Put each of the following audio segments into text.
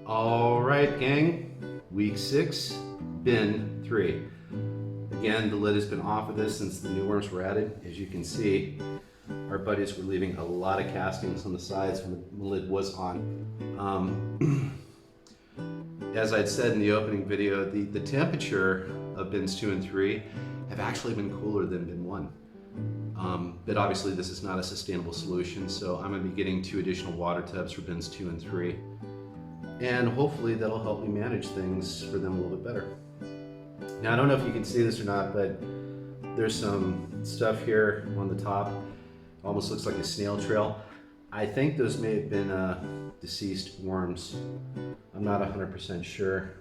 All right, gang, week 6, bin 3. Again, the lid has been off of this since the new worms were added. As you can see, our buddies were leaving a lot of castings on the sides when the lid was on. As I'd said in the opening video, the temperature of bins 2 and 3 have actually been cooler than bin 1. But obviously this is not a sustainable solution, so I'm going to be getting 2 additional water tubs for bins 2 and 3. And hopefully that'll help me manage things for them a little bit better. Now I don't know if you can see this or not, but there's some stuff here on the top. Almost looks like a snail trail. I think those may have been deceased worms. I'm not 100% sure.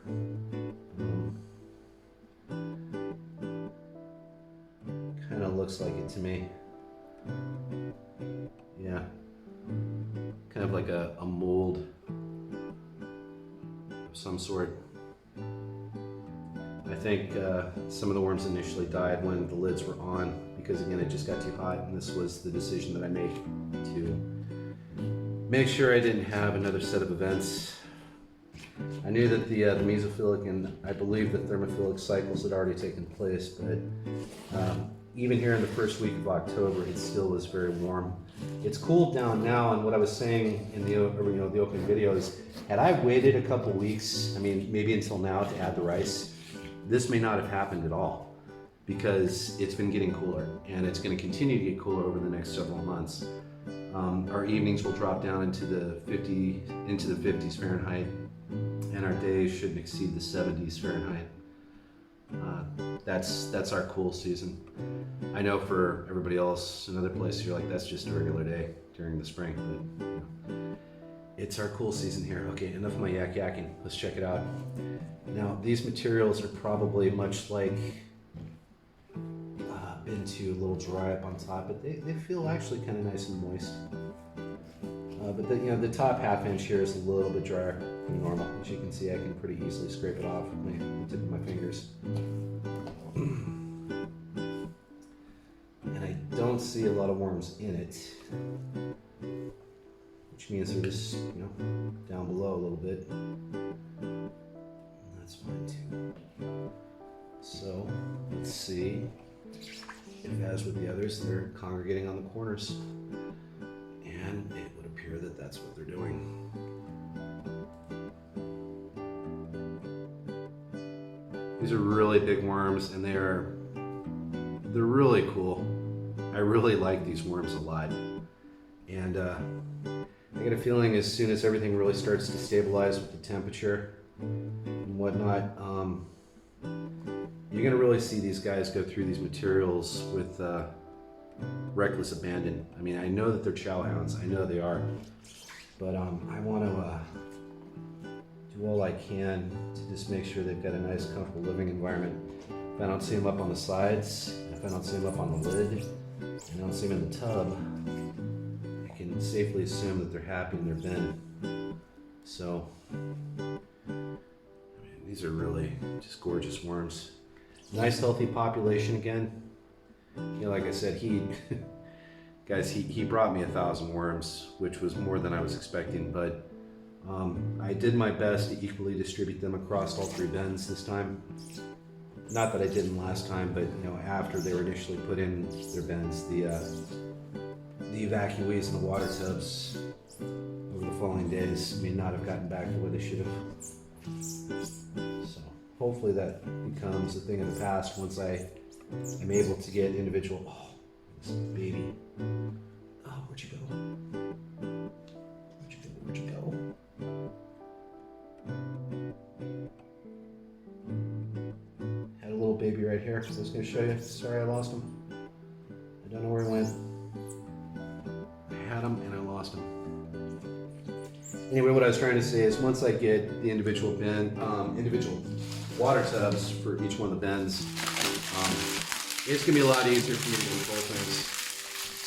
Kind of looks like it to me. Yeah. Kind of like a mold of some sort. I think some of the worms initially died when the lids were on because, again, it just got too hot, and this was the decision that I made to make sure I didn't have another set of events. I knew that the mesophilic and I believe the thermophilic cycles had already taken place, but even here in the first week of October, it still was very warm. It's cooled down now, and what I was saying in the opening video is, had I waited a couple weeks, I mean maybe until now, to add the rice, this may not have happened at all, because it's been getting cooler, and it's going to continue to get cooler over the next several months. Our evenings will drop down into the 50s Fahrenheit, and our days shouldn't exceed the 70s Fahrenheit. That's our cool season. I know for everybody else in other places, you're like, that's just a regular day during the spring, but you know, it's our cool season here. Okay, enough of my yakking. Let's check it out. Now, these materials are probably much like bin 2, a little dry up on top, but they feel actually kind of nice and moist. But the top half inch here is a little bit drier than normal. As you can see, I can pretty easily scrape it off with the tip of my fingers. And I don't see a lot of worms in it, which means they're just, down below a little bit. And that's fine too. So let's see if, as with the others, they're congregating on the corners. And it would appear that that's what they're doing. These are really big worms, and they're really cool. I really like these worms a lot. And I get a feeling as soon as everything really starts to stabilize with the temperature and whatnot, you're gonna really see these guys go through these materials with reckless abandon. I mean, I know that they're chow hounds. I know they are. But I want to do all I can to just make sure they've got a nice, comfortable living environment. If I don't see them up on the sides, if I don't see them up on the lid, and I don't see them in the tub, I can safely assume that they're happy in their bin. So, I mean, these are really just gorgeous worms. Nice, healthy population again. Like I said, he brought me 1,000 worms, which was more than I was expecting, but I did my best to equally distribute them across all 3 bins this time. Not that I didn't last time, but after they were initially put in their bins, the evacuees in the water tubs over the following days may not have gotten back to where they should have. So hopefully that becomes a thing of the past once I am able to get individual. Oh, this baby. Oh, where'd you go? Where'd you go? Had a little baby right here. I was going to show you. Sorry, I lost him. I don't know where he went. I had him and I lost him. Anyway, what I was trying to say is, once I get the individual water tubs for each one of the bins, it's going to be a lot easier for me to control things,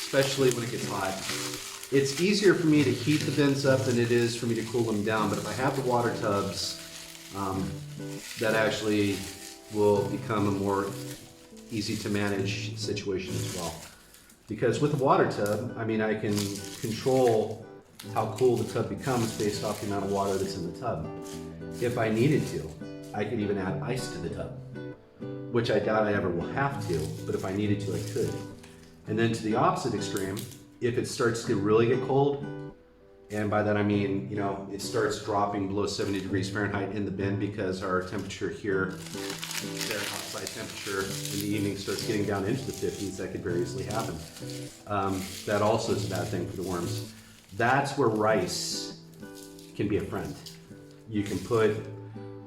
especially when it gets hot. It's easier for me to heat the bins up than it is for me to cool them down, but if I have the water tubs, that actually will become a more easy to manage situation as well. Because with the water tub, I mean, I can control how cool the tub becomes based off the amount of water that's in the tub. If I needed to, I could even add ice to the tub, which I doubt I ever will have to, but if I needed to, I could. And then to the opposite extreme, if it starts to really get cold, and by that I mean, you know, it starts dropping below 70 degrees Fahrenheit in the bin because our temperature here, their outside temperature in the evening starts getting down into the 50s, that could very easily happen. That also is a bad thing for the worms. That's where rice can be a friend. You can put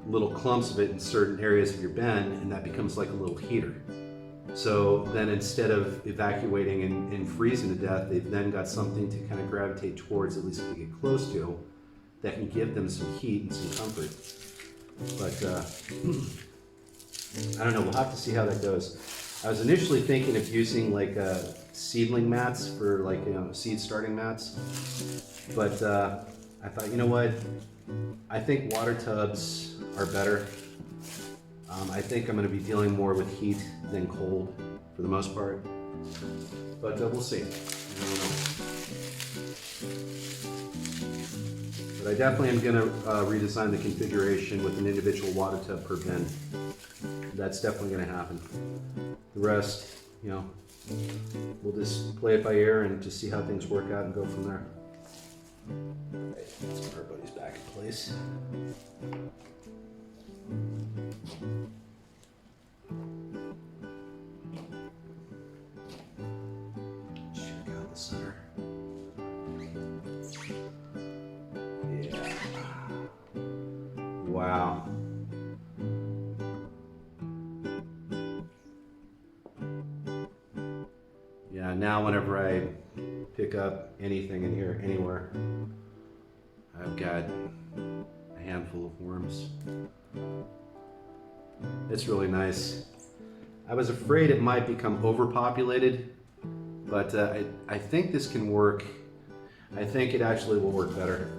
little clumps of it in certain areas of your bin, and that becomes like a little heater. So then instead of evacuating and freezing to death, they've then got something to kind of gravitate towards, at least if they get close to, that can give them some heat and some comfort. But I don't know, we'll have to see how that goes. I was initially thinking of using like seedling mats for like, you know, seed starting mats. But I thought, you know what? I think water tubs are better. I think I'm going to be dealing more with heat than cold for the most part. But we'll see. I don't know. But I definitely am going to redesign the configuration with an individual water tub per bin. That's definitely going to happen. The rest, you know, we'll just play it by ear and just see how things work out and go from there. Right, let's put our buddies back in place. Check out the center. Yeah. Wow. Yeah, now whenever I pick up anything in here, anywhere, I've got a handful of worms. It's really nice. I was afraid it might become overpopulated, but I think this can work. I think it actually will work better.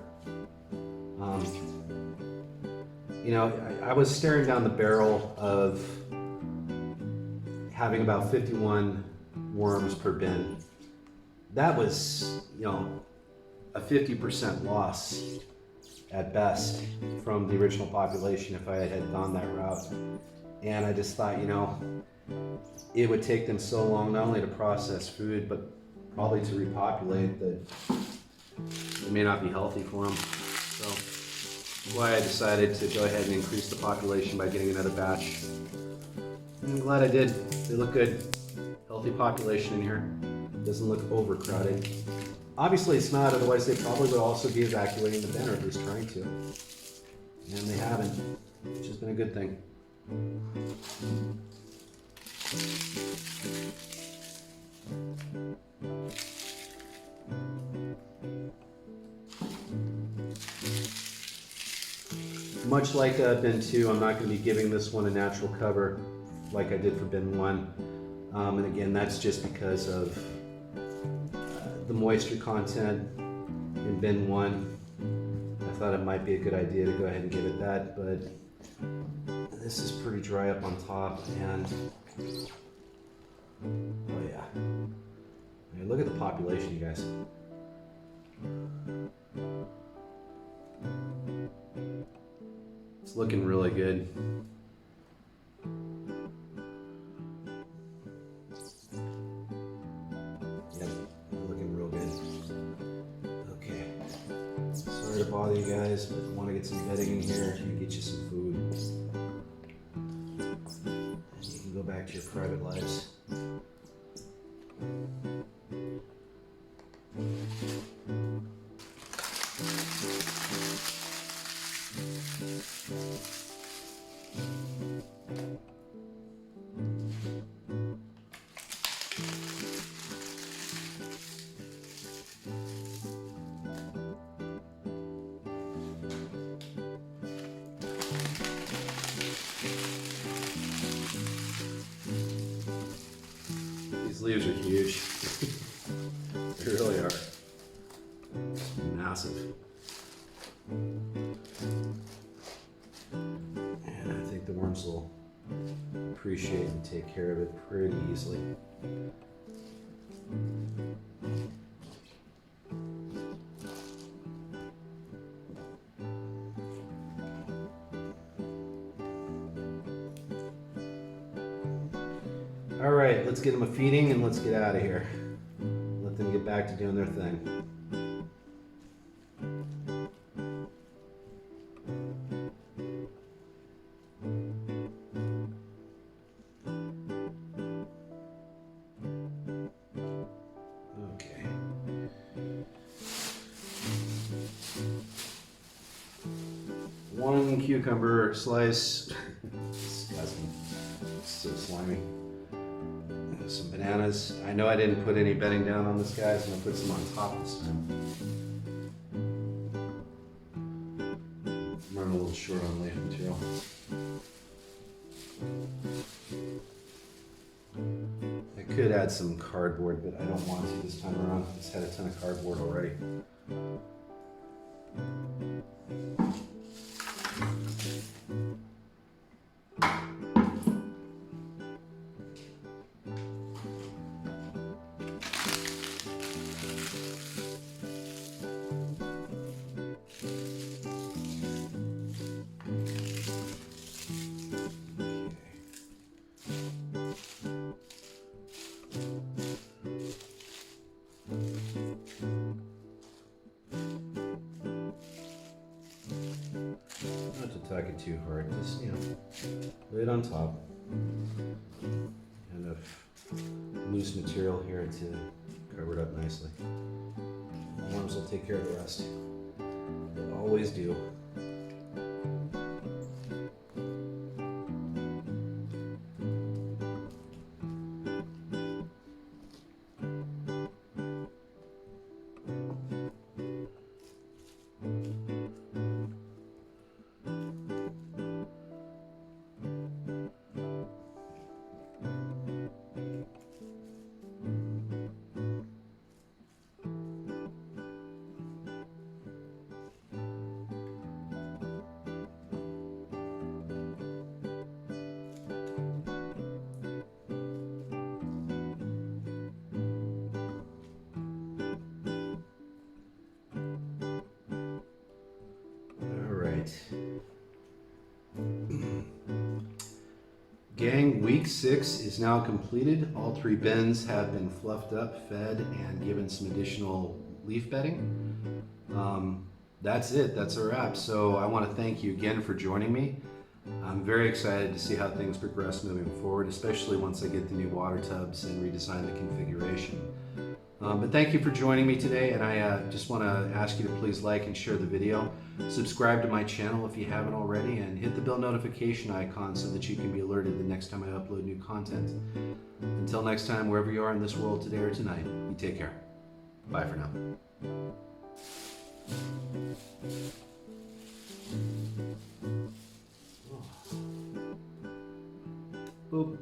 You know, I was staring down the barrel of having about 51 worms per bin. That was, you know, a 50% loss at best from the original population if I had gone that route. And I just thought, you know, it would take them so long not only to process food, but probably to repopulate, that it may not be healthy for them. So that's why I decided to go ahead and increase the population by getting another batch. And I'm glad I did. They look good. Healthy population in here. Doesn't look overcrowded. Obviously it's not, otherwise they probably would also be evacuating the bin, or at least trying to. And they haven't, which has been a good thing. Much like bin 2, I'm not going to be giving this one a natural cover like I did for bin 1. And again, that's just because of the moisture content in bin 1. I thought it might be a good idea to go ahead and give it that, but this is pretty dry up on top, and oh yeah. I mean, look at the population, you guys. It's looking really good. Yep, looking real good. Okay. Sorry to bother you guys, but I want to get some bedding in here and get you some food. And you can go back to your private lives. These leaves are huge. They really are. It's massive. And I think the worms will appreciate and take care of it pretty easily. All right, let's get them a feeding and let's get out of here. Let them get back to doing their thing. Okay. One cucumber slice. Disgusting. So slimy. Some bananas. I know I didn't put any bedding down on this, guys. I'm gonna put some on top this time. I'm running a little short on leaf material. I could add some cardboard, but I don't want to this time around. I just had a ton of cardboard already. Not to tuck it too hard, just, lay it on top. Enough loose material here to cover it up nicely. The worms will take care of the rest. They always do. Gang, week 6 is now completed. All 3 bins have been fluffed up, fed, and given some additional leaf bedding. That's it. That's a wrap. So I want to thank you again for joining me. I'm very excited to see how things progress moving forward, especially once I get the new water tubs and redesign the configuration. But thank you for joining me today, and I just want to ask you to please like and share the video. Subscribe to my channel if you haven't already, and hit the bell notification icon so that you can be alerted the next time I upload new content. Until next time, wherever you are in this world today or tonight, you take care. Bye for now. Boop.